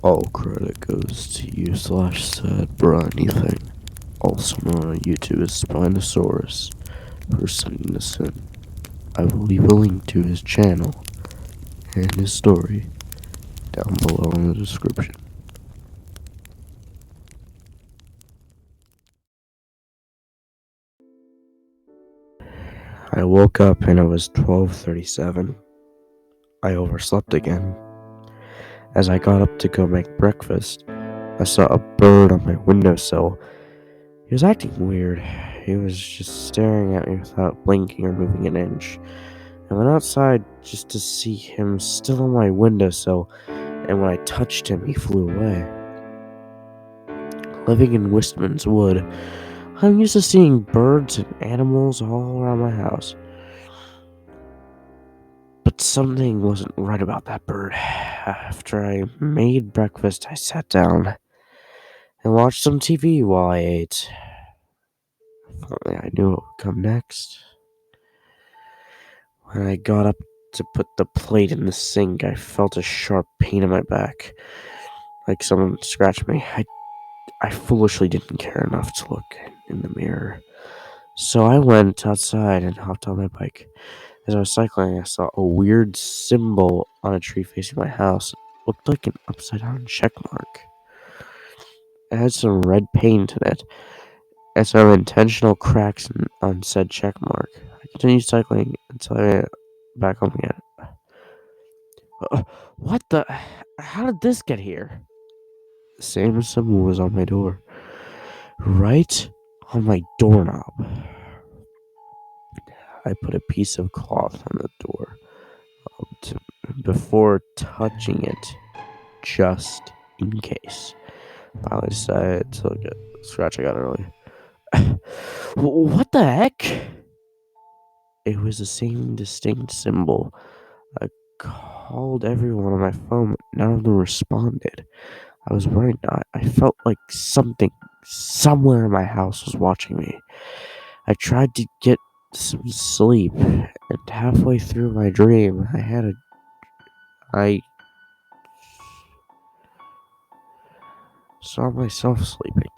All credit goes to you /sad Brian anything, also known on YouTube as Spinosaurus, for sending this in. I will leave a link to his channel and his story down below in the description. I woke up and it was 12:37. I overslept again. As I got up to go make breakfast, I saw a bird on my windowsill. He was acting weird. He was just staring at me without blinking or moving an inch. I went outside just to see him still on my windowsill, and when I touched him, he flew away. Living in Wistman's Wood, I'm used to seeing birds and animals all around my house. But something wasn't right about that bird. After I made breakfast, I sat down and watched some TV while I ate. If only I knew what would come next. When I got up to put the plate in the sink, I felt a sharp pain in my back, like someone scratched me. I foolishly didn't care enough to look in the mirror. So I went outside and hopped on my bike. As I was cycling, I saw a weird symbol on a tree facing my house. It looked like an upside down check mark. It had some red paint in it, and some intentional cracks on said check mark. I continued cycling until I got back home again. What the? How did this get here? The same symbol was on my door. Right on my doorknob. I put a piece of cloth on the door before touching it, just in case. Finally decided to look at the scratch I got earlier. What the heck? It was the same distinct symbol. I called everyone on my phone, but none of them responded. I was worried now. I felt like something somewhere in my house was watching me. I tried to get some sleep, and halfway through my dream, I saw myself sleeping.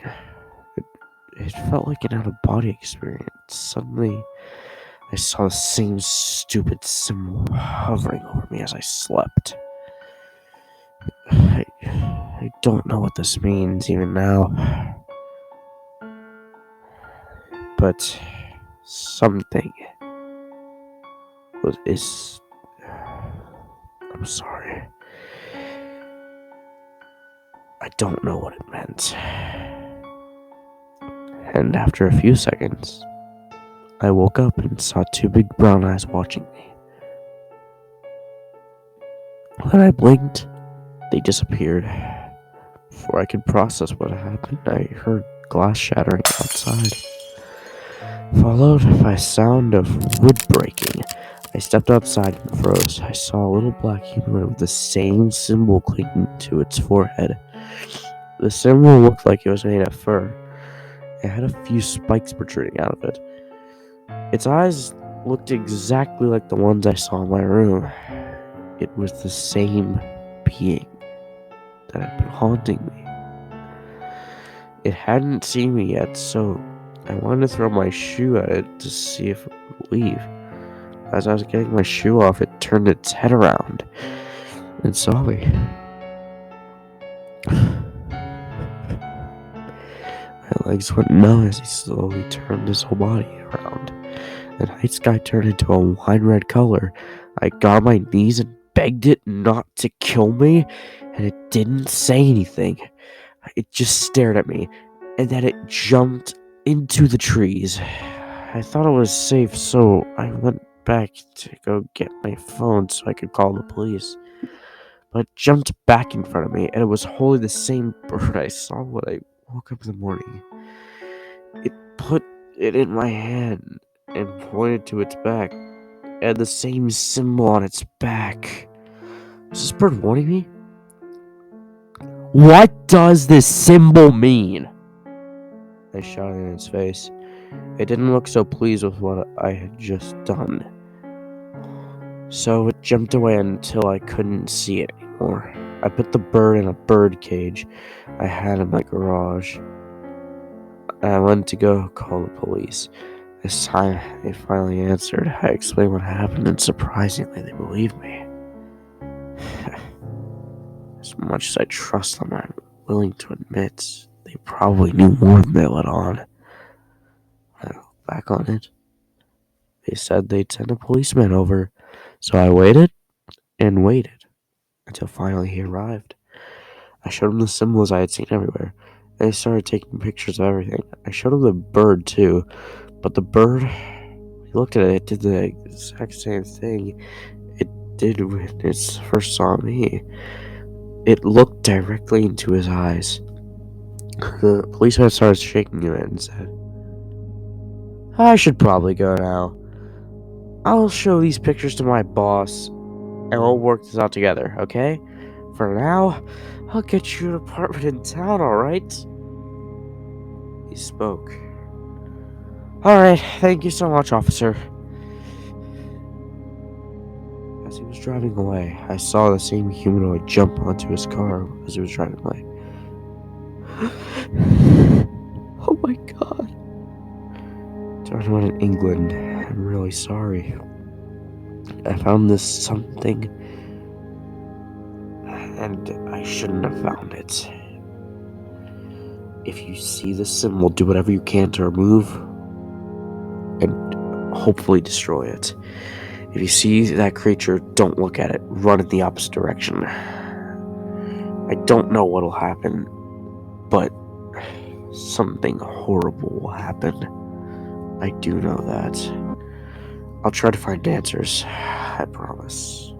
It felt like an out-of-body experience. Suddenly, I saw the same stupid symbol hovering over me as I slept. I don't know what this means even now, but something is. I'm sorry. I don't know what it meant. And after a few seconds, I woke up and saw two big brown eyes watching me. When I blinked, they disappeared. Before I could process what happened, I heard glass shattering outside, followed by a sound of wood breaking. I stepped outside and froze. I saw a little black humanoid with the same symbol clinging to its forehead. The symbol looked like it was made of fur. It had a few spikes protruding out of it. Its eyes looked exactly like the ones I saw in my room. It was the same being that had been haunting me. It hadn't seen me yet, so I wanted to throw my shoe at it to see if it would leave. As I was getting my shoe off, it turned its head around and saw me. My legs went numb as he slowly turned his whole body around. The night sky turned into a wine red color. I got on my knees and begged it not to kill me, and it didn't say anything. It just stared at me, and then it jumped into the trees. I thought it was safe, so I went back to go get my phone so I could call the police. But it jumped back in front of me, and it was wholly the same bird I saw when I woke up in the morning. It put it in my hand and pointed to its back. It had the same symbol on its back. Is this bird warning me? What does this symbol mean? I shouted in its face. It didn't look so pleased with what I had just done. So it jumped away until I couldn't see it anymore. I put the bird in a bird cage I had in my garage. I went to go call the police. This time, they finally answered. I explained what happened, and surprisingly, they believed me. As much as I trust them, I'm willing to admit they probably knew more than they let on. I look back on it. They said they'd send a policeman over, so I waited and waited until finally he arrived. I showed him the symbols I had seen everywhere. They started taking pictures of everything. I showed him the bird too, but the bird, he looked at it, it did the exact same thing it did when it first saw me. It looked directly into his eyes. The policeman started shaking it and said, I should probably go now. I'll show these pictures to my boss and we'll work this out together, okay? For now, I'll get you an apartment in town, alright? He spoke. Alright, thank you so much, officer. As he was driving away, I saw the same humanoid jump onto his car as he was driving away. Oh my god. To everyone in England, I'm really sorry. I found this something, and I shouldn't have found it. If you see this symbol, do whatever you can to remove and hopefully destroy it. If you see that creature, don't look at it. Run in the opposite direction. I don't know what'll happen, but something horrible will happen. I do know that. I'll try to find answers. I promise.